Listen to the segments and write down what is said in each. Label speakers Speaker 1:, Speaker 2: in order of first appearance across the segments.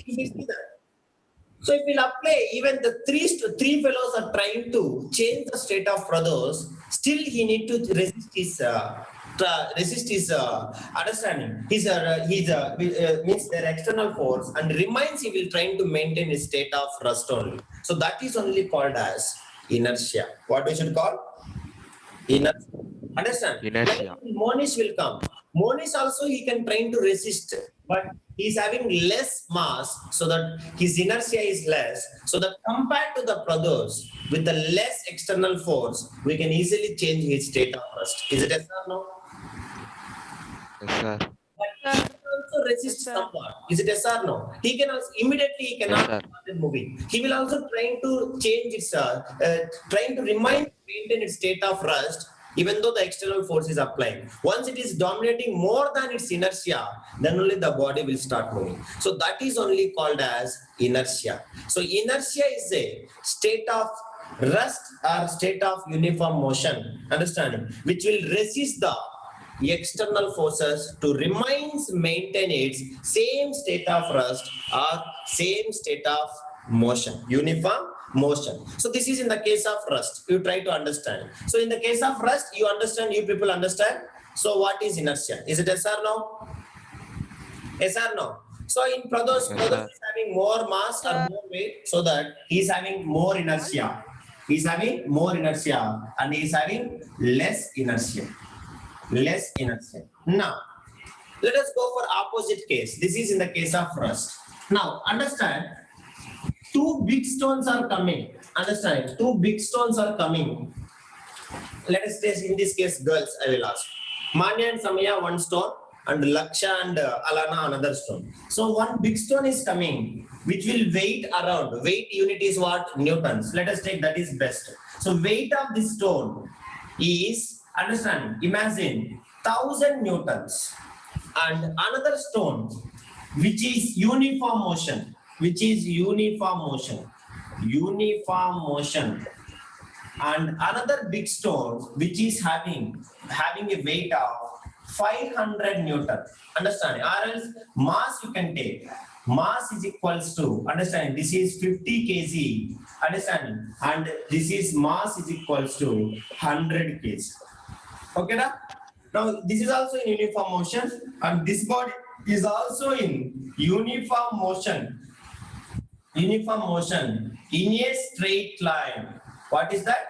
Speaker 1: You see that? So if we'll apply, even the three fellows are trying to change the state of brothers, still he need to resist his understanding. His means their external force, and remains he will trying to maintain his state of rest only. So that is only called as inertia. What we should call? Inertia. Understand?
Speaker 2: Inertia.
Speaker 1: Monish will come. Monish also he can try to resist, but he's having less mass, so that his inertia is less. So that compared to the brothers with the less external force, we can easily change his state of rest. Is it yes or no?
Speaker 2: Yes, sir.
Speaker 1: But he can also resist somewhat. Is it yes or no? He can also immediately he cannot
Speaker 2: Yes,
Speaker 1: start moving. He will also trying to change its trying to maintain its state of rest, even though the external force is applying. Once it is dominating more than its inertia, then only the body will start moving. So that is only called as inertia. So inertia is a state of rest or state of uniform motion, understanding, which will resist the external forces to maintain its same state of rest or same state of motion, uniform motion. So this is in the case of rest. You try to understand. So in the case of rest, you understand, you people understand. So what is inertia? Is it yes or no? Yes or no? So in Pradosh,
Speaker 2: Yes,
Speaker 1: Pradosh
Speaker 2: sir.
Speaker 1: is having more mass or more weight, so that he is having more inertia. He is having more inertia and he is having less inertia. Less inertia. Now, let us go for opposite case. This is in the case of rest. Now, understand, two big stones are coming. Understand, two big stones are coming. Let us say in this case, girls, I will ask. Manya and Samaya, one stone, and Laksha and Alana, another stone. So one big stone is coming, which will weight around. Weight unit is what? Newtons. Let us take that is best. So weight of this stone is, understand, imagine 1000 newtons, and another stone which is uniform motion, and another big stone which is having a weight of 500 newton. Understand? Or else mass you can take. Mass is equals to, understand, this is 50 kg, understanding, and this is mass is equals to 100 kg. Okay, na? Now this is also in uniform motion, and this body is also in uniform motion in a straight line. What is that?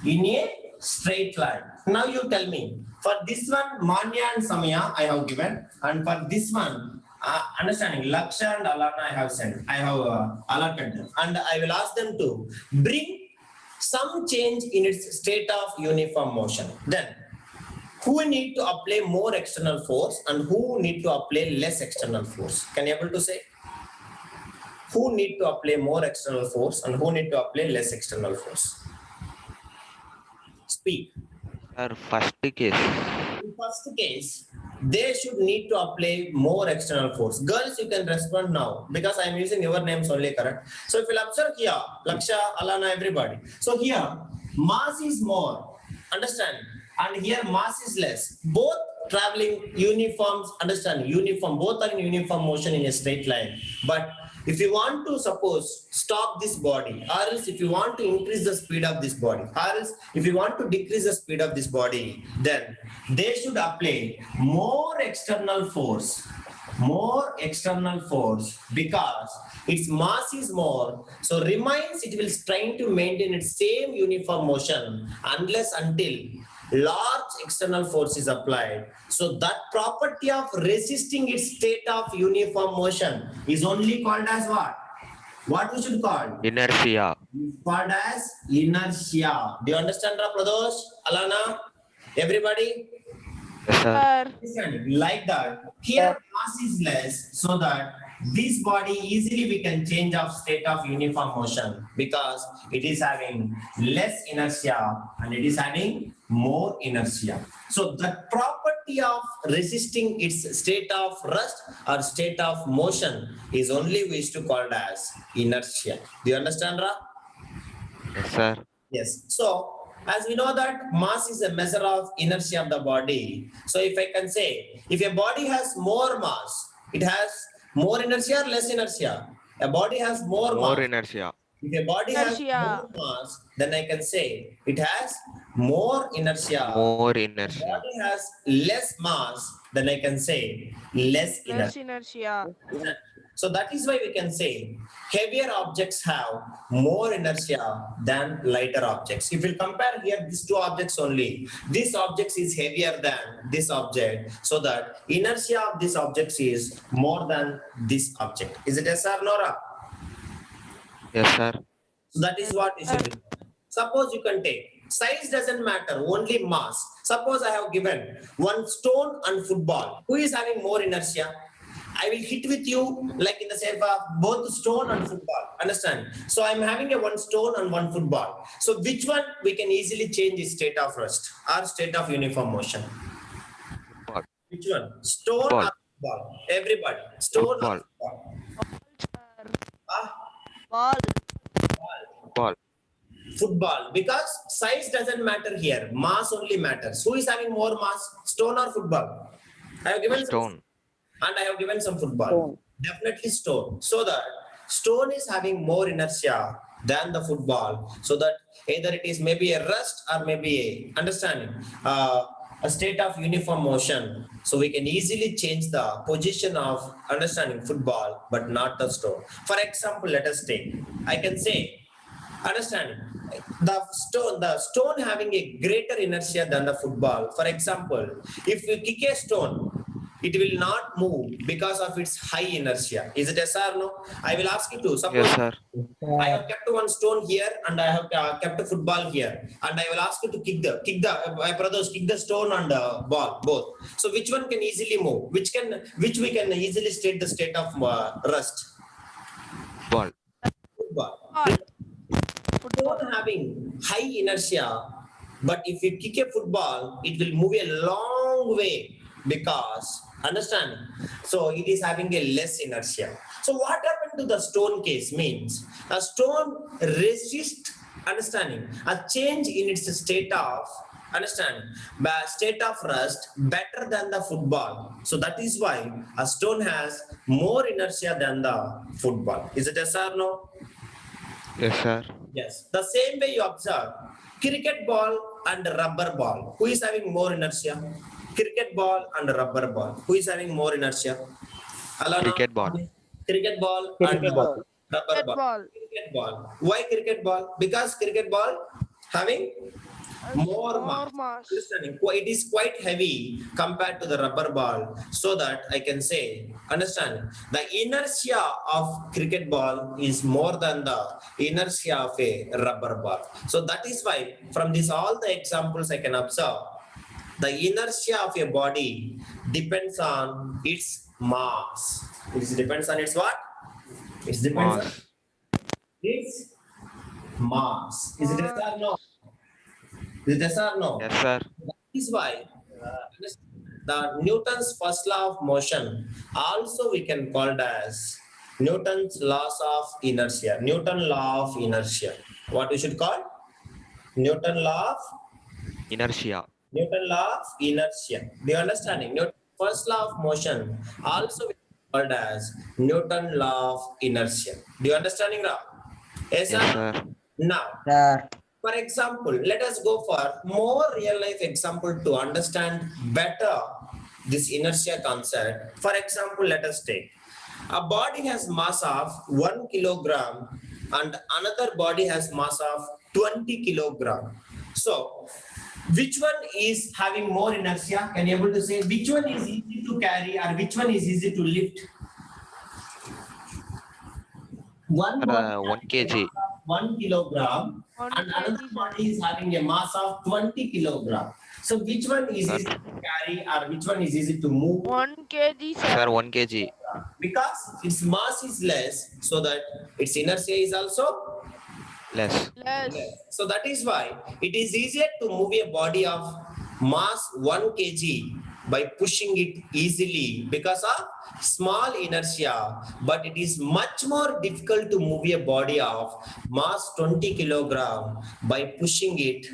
Speaker 1: In a straight line. Now you tell me, for this one, Manya and Samaya I have given, and for this one, understanding, Laksha and Alana I have sent. I have allotted them, and I will ask them to bring some change in its state of uniform motion. Then, who need to apply more external force and who need to apply less external force? Can you able to say? Who need to apply more external force and who need to apply less external force? Speak.
Speaker 2: Sir, first case.
Speaker 1: In first case, they should need to apply more external force. Girls, you can respond now because I am using your names only, correct? So if you observe here, Laksha, Alana, everybody. So here, mass is more, understand? And here mass is less. Both traveling uniforms, understand, uniform, both are in uniform motion in a straight line. But if you want to suppose stop this body, or else if you want to increase the speed of this body, or else if you want to decrease the speed of this body, then they should apply more external force because its mass is more, so remains it will trying to maintain its same uniform motion unless until large external force is applied. So that property of resisting its state of uniform motion is only called as what? What we should call?
Speaker 2: Inertia.
Speaker 1: It's called as inertia. Do you understand, Pradosh, Alana, everybody?
Speaker 2: Yes, sir.
Speaker 1: Like that. Here mass is less, so that this body easily we can change of state of uniform motion because it is having less inertia and it is having more inertia. So the property of resisting its state of rest or state of motion is only we used to call it as inertia. Do you understand, Ra?
Speaker 2: Yes, sir.
Speaker 1: Yes. So as we know that mass is a measure of inertia of the body. So if I can say, if a body has more mass, it has More inertia or less inertia? A body has more
Speaker 2: More
Speaker 1: mass.
Speaker 2: inertia.
Speaker 1: If a body has
Speaker 3: Inertia.
Speaker 1: more mass, then I can say it has more inertia.
Speaker 2: More
Speaker 1: If a
Speaker 2: inertia.
Speaker 1: body has less mass, then I can say less
Speaker 3: Less
Speaker 1: inertia.
Speaker 3: inertia.
Speaker 1: So that is why we can say heavier objects have more inertia than lighter objects. If we compare here these two objects only, this object is heavier than this object, so that inertia of this object is more than this object. Is it yes or no? Ra?
Speaker 2: Yes, sir.
Speaker 1: So that is what you should do. Suppose you can take size doesn't matter, only mass. Suppose I have given one stone and football. Who is having more inertia? I will hit with you like in the shape of both stone and football. Understand? So I'm having a one stone and one football. So which one we can easily change is state of rest or state of uniform motion?
Speaker 2: Football.
Speaker 1: Which one? Stone
Speaker 2: Football.
Speaker 1: or football? Everybody. Stone or
Speaker 2: Football.
Speaker 1: football?
Speaker 3: Sir.
Speaker 1: Ah,
Speaker 3: Ball.
Speaker 2: Football.
Speaker 1: football, because size doesn't matter here, mass only matters. Who is having more mass, stone or football? I have given some,
Speaker 2: Stone.
Speaker 1: and I have given some football.
Speaker 4: Stone.
Speaker 1: Definitely stone. So that stone is having more inertia than the football. So that either it is maybe a rest or maybe a understanding. A state of uniform motion. So we can easily change the position of understanding football, but not the stone. For example, let us take, I can say, understanding the stone having a greater inertia than the football. For example, if you kick a stone, it will not move because of its high inertia. Is it yes or no? I will ask you to suppose
Speaker 2: Yes, sir.
Speaker 1: I have kept one stone here and I have kept a football here, and I will ask you to kick the my brothers kick the stone and ball both. So which one can easily move? Which we can easily state the state of rest?
Speaker 2: Ball.
Speaker 1: Football.
Speaker 3: Ball. Football.
Speaker 1: Stone having high inertia, but if you kick a football, it will move a long way because understand. So it is having a less inertia. So what happened to the stone case means a stone resists understanding a change in its state of understanding state of rest better than the football. So that is why a stone has more inertia than the football. Is it yes or no?
Speaker 2: Yes, sir.
Speaker 1: Yes. The same way you observe cricket ball and rubber ball. Who is having more inertia? Cricket ball and rubber ball. Who is having more inertia? Alana?
Speaker 2: Cricket ball.
Speaker 1: Cricket ball and
Speaker 4: Cricket ball.
Speaker 1: rubber
Speaker 3: Cricket
Speaker 1: ball.
Speaker 3: ball.
Speaker 1: Cricket ball. Why cricket ball? Because cricket ball having more mass.
Speaker 3: mass.
Speaker 1: Understanding? It is quite heavy compared to the rubber ball. So that I can say, understand, the inertia of cricket ball is more than the inertia of a rubber ball. So that is why from this all the examples I can observe, the inertia of a body depends on its mass. It depends on its what? It depends on
Speaker 2: Mass.
Speaker 1: its mass. Is it yes or no? Is it yes or no?
Speaker 2: Yes, sir.
Speaker 1: That is why the Newton's first law of motion also we can call it as Newton's laws of inertia. Newton law of inertia. What we should call? Newton law of
Speaker 2: Inertia.
Speaker 1: Newton law of inertia. Do you understanding? Newton's first law of motion also we call it as Newton law of inertia. Do you understanding now? Yes,
Speaker 2: Yes,
Speaker 1: sir?
Speaker 2: sir.
Speaker 1: Now,
Speaker 4: Sir.
Speaker 1: for example, let us go for more real life example to understand better this inertia concept. For example, let us take a body has mass of 1 kilogram and another body has mass of 20 kilogram. So, which one is having more inertia? Can you able to say which one is easy to carry or which one is easy to lift? One body
Speaker 2: 1
Speaker 1: having a
Speaker 2: kg.
Speaker 1: mass of 1 kilogram
Speaker 3: 1
Speaker 1: and another
Speaker 3: kg, sir.
Speaker 1: body is having a mass of 20 kilogram. So which one is
Speaker 2: Sir.
Speaker 1: easy to carry or which one is easy to move?
Speaker 3: 1 kg,
Speaker 2: Sir,
Speaker 3: sir.
Speaker 2: 1 kg.
Speaker 1: Because its mass is less, so that its inertia is also
Speaker 2: Less.
Speaker 3: Less.
Speaker 1: less. So that is why it is easier to move a body of mass 1 kg by pushing it easily because of small inertia, but it is much more difficult to move a body of mass 20 kilogram by pushing it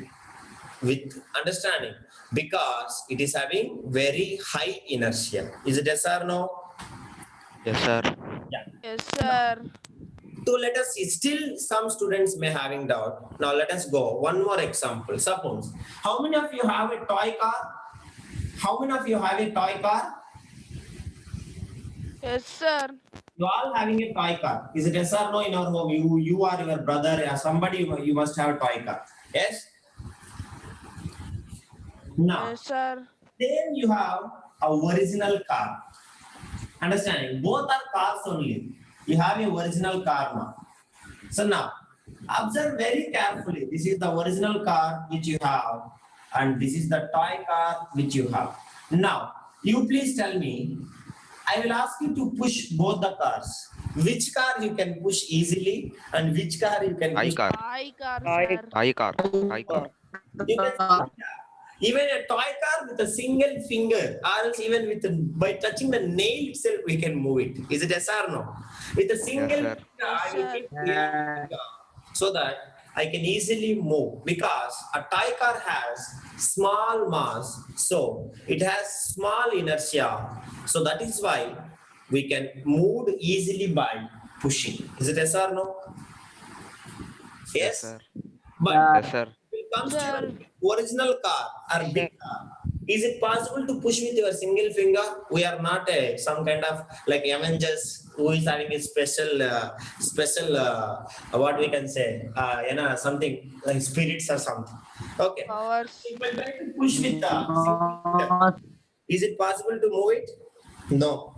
Speaker 1: with understanding because it is having very high inertia. Is it yes or no?
Speaker 2: Yes, sir.
Speaker 1: Yeah.
Speaker 3: Yes, sir.
Speaker 1: So let us see. Still, some students may having doubt. Now let us go. One more example. Suppose, how many of you have a toy car? How many of you have a toy car?
Speaker 3: Yes, sir.
Speaker 1: You all having a toy car. Is it yes or no in our home? You or your brother or somebody, you must have a toy car. Yes? Now,
Speaker 3: Yes, sir.
Speaker 1: then you have a original car. Understanding? Both are cars only. You have a original car now. So now, observe very carefully. This is the original car which you have, and this is the toy car which you have. Now, you please tell me, I will ask you to push both the cars. Which car you can push easily and which car you can
Speaker 2: I
Speaker 1: push.
Speaker 2: car.
Speaker 3: I car, sir.
Speaker 2: I car. I car.
Speaker 1: You can see that. Even a toy car with a single finger, or else even with by touching the nail itself, we can move it. Is it yes or no? With a single
Speaker 2: sir.
Speaker 1: finger,
Speaker 3: Yes,
Speaker 1: I will
Speaker 3: sir.
Speaker 1: take finger so that I can easily move, because a toy car has small mass, so it has small inertia. So that is why we can move easily by pushing. Is it yes or no?
Speaker 2: Yes,
Speaker 1: Yes.
Speaker 2: sir.
Speaker 1: But
Speaker 2: Yes, sir.
Speaker 1: when it comes to
Speaker 3: Sir.
Speaker 1: your original car or big car, is it possible to push with your single finger? We are not some kind of like Avengers who is having a special what we can say, something like spirits or something. Okay.
Speaker 3: Powers.
Speaker 1: If I try to push with the single finger, is it possible to move it? No.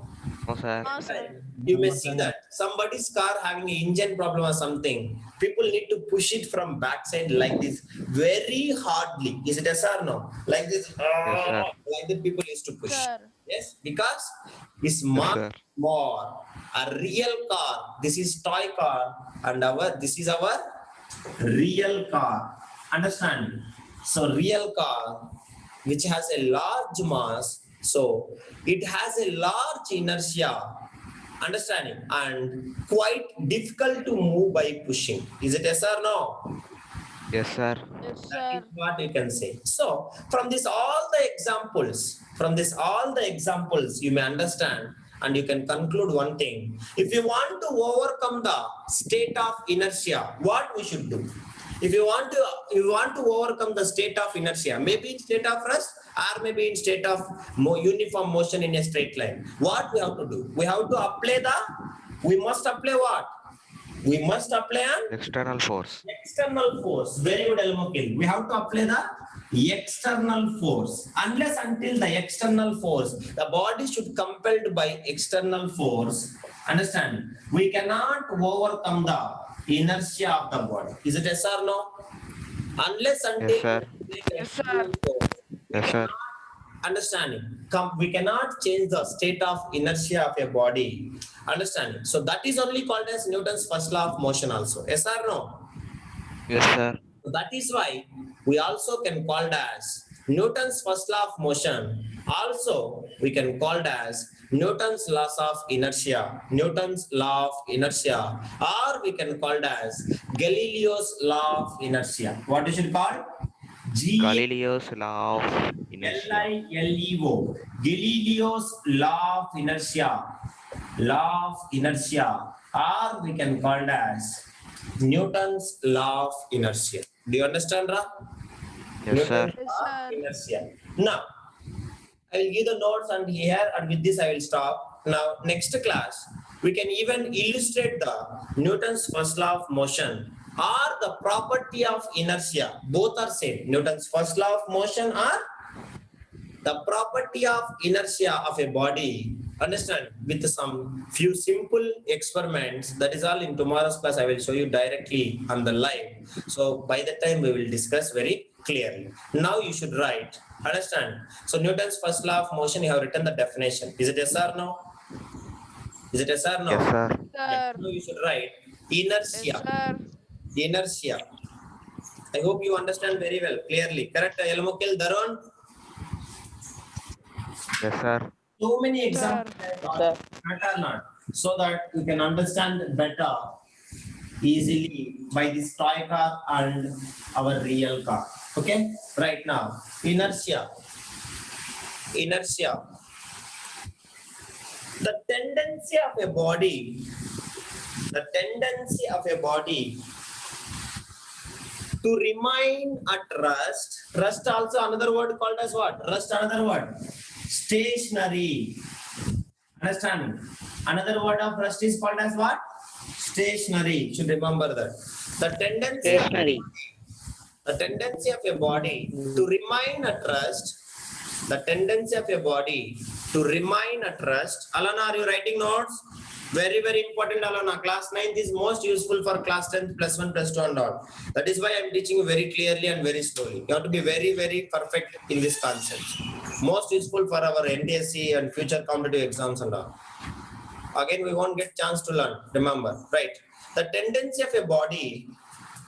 Speaker 2: No, sir.
Speaker 3: No, sir.
Speaker 1: You may see that somebody's car having an engine problem or something. People need to push it from backside like this very hardly. Is it yes or no? Like this,
Speaker 2: Yes, sir.
Speaker 1: like that people used to push.
Speaker 3: Sir.
Speaker 1: Yes, because it's
Speaker 2: Yes,
Speaker 1: much
Speaker 2: sir.
Speaker 1: more a real car. This is toy car, and this is our real car. Understand? So real car, which has a large mass, so it has a large inertia, understanding, and quite difficult to move by pushing. Is it yes or no?
Speaker 2: Yes, sir.
Speaker 3: Yes,
Speaker 1: That is
Speaker 3: sir.
Speaker 1: what you can say. So from this all the examples, you may understand and you can conclude one thing. If you want to overcome the state of inertia, what we should do? If you want to overcome the state of inertia, maybe in state of rest or maybe in state of uniform motion in a straight line, what we have to do? We must apply what? We must apply an
Speaker 2: External force.
Speaker 1: external force. Very good, Elmokil. We have to apply the external force. Unless until the external force, the body should compelled by external force. Understand? We cannot overcome the inertia of the body. Is it yes or no? Unless until
Speaker 2: Yes, sir.
Speaker 3: Yes, sir.
Speaker 2: Yes, sir.
Speaker 1: understanding, we cannot change the state of inertia of a body. Understanding? So that is only called as Newton's first law of motion also. Yes or no?
Speaker 2: Yes, sir.
Speaker 1: That is why we also can call it as Newton's first law of motion. Also, we can call it as Newton's laws of inertia, Newton's law of inertia, or we can call it as Galileo's law of inertia. What you should call?
Speaker 2: Galileo's law of inertia.
Speaker 1: Galileo. Galileo's law of inertia. Law of inertia. Or we can call it as Newton's law of inertia. Do you understand, Ra?
Speaker 2: Yes, sir.
Speaker 1: Newton's
Speaker 3: Yes,
Speaker 1: law
Speaker 3: sir.
Speaker 1: of inertia. Now, I will give the notes and here, and with this I will stop. Now, next class, we can even illustrate the Newton's first law of motion or the property of inertia. Both are same. Newton's first law of motion or the property of inertia of a body. Understand? With some few simple experiments. That is all in tomorrow's class. I will show you directly on the live. So by the time we will discuss very clearly. Now you should write. Understand? So Newton's first law of motion, you have written the definition. Is it yes or no? Is it yes or no?
Speaker 2: Yes, sir.
Speaker 3: Sir.
Speaker 1: Now you should write
Speaker 3: Yes,
Speaker 1: inertia.
Speaker 3: sir.
Speaker 1: Inertia. I hope you understand very well, clearly. Correct, Elmokil, Daron?
Speaker 2: Yes, sir.
Speaker 1: So many
Speaker 3: Sir.
Speaker 1: examples I have got, correct or not? So that you can understand better easily by this toy car and our real car. Okay, right now, inertia. Inertia. The tendency of a body, to remain at rest also another word called as what? Rest, another word, stationary. Understanding? Another word of rest is called as what? Stationary. Should remember that. The tendency of a body to remain at rest. The tendency of a body to remain at rest. Alana, are you writing notes? Very, very important, Alana. Class 9th is most useful for class 10th, plus 1, plus 2 and all. That is why I am teaching you very clearly and very slowly. You have to be very, very perfect in this concept. Most useful for our NDSC and future competitive exams and all. Again, we won't get chance to learn. Remember, right? The tendency of a body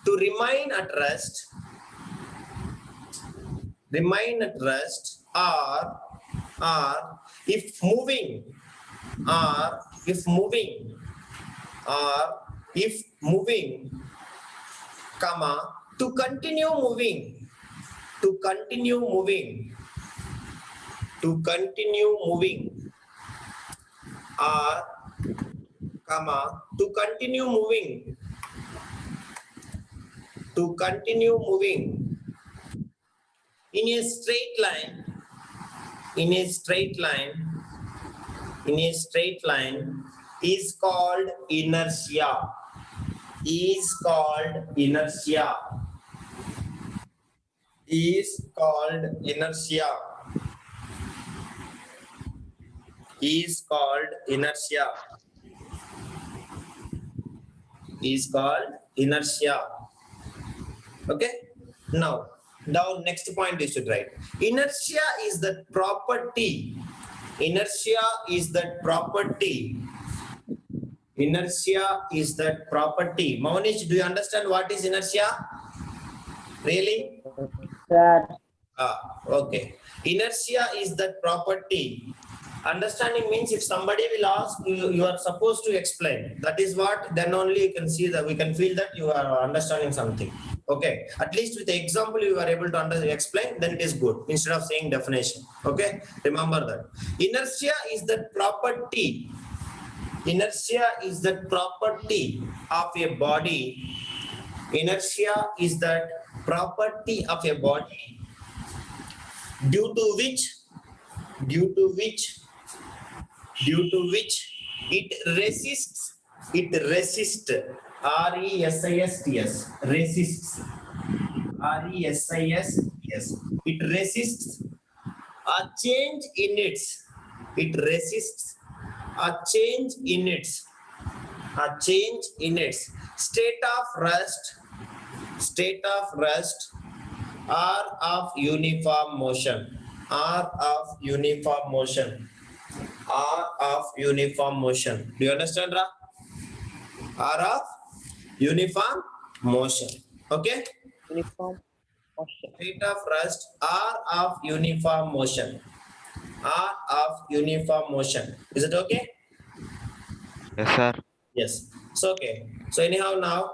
Speaker 1: to remain at rest, or if moving, comma, to continue moving, or comma, to continue moving in a straight line is called inertia. Is called inertia. Okay. Now next point you should write. Inertia is that property. Monish, do you understand what is inertia? Really?
Speaker 4: Sir.
Speaker 1: Okay. Inertia is that property. Understanding means if somebody will ask you, you are supposed to explain. That is what, then only you can see that we can feel that you are understanding something. Okay. At least with the example you are able to explain, then it is good. Instead of saying definition. Okay. Remember that. Inertia is that property. Of a body. Inertia is that property of a body due to which it resists, resists, it resists a change in its state of rest or of uniform motion. Do you understand, Ra? Or of uniform motion. Okay?
Speaker 4: Uniform motion.
Speaker 1: State of rest or of uniform motion. Is it okay?
Speaker 2: Yes, sir.
Speaker 1: Yes. So okay. So anyhow now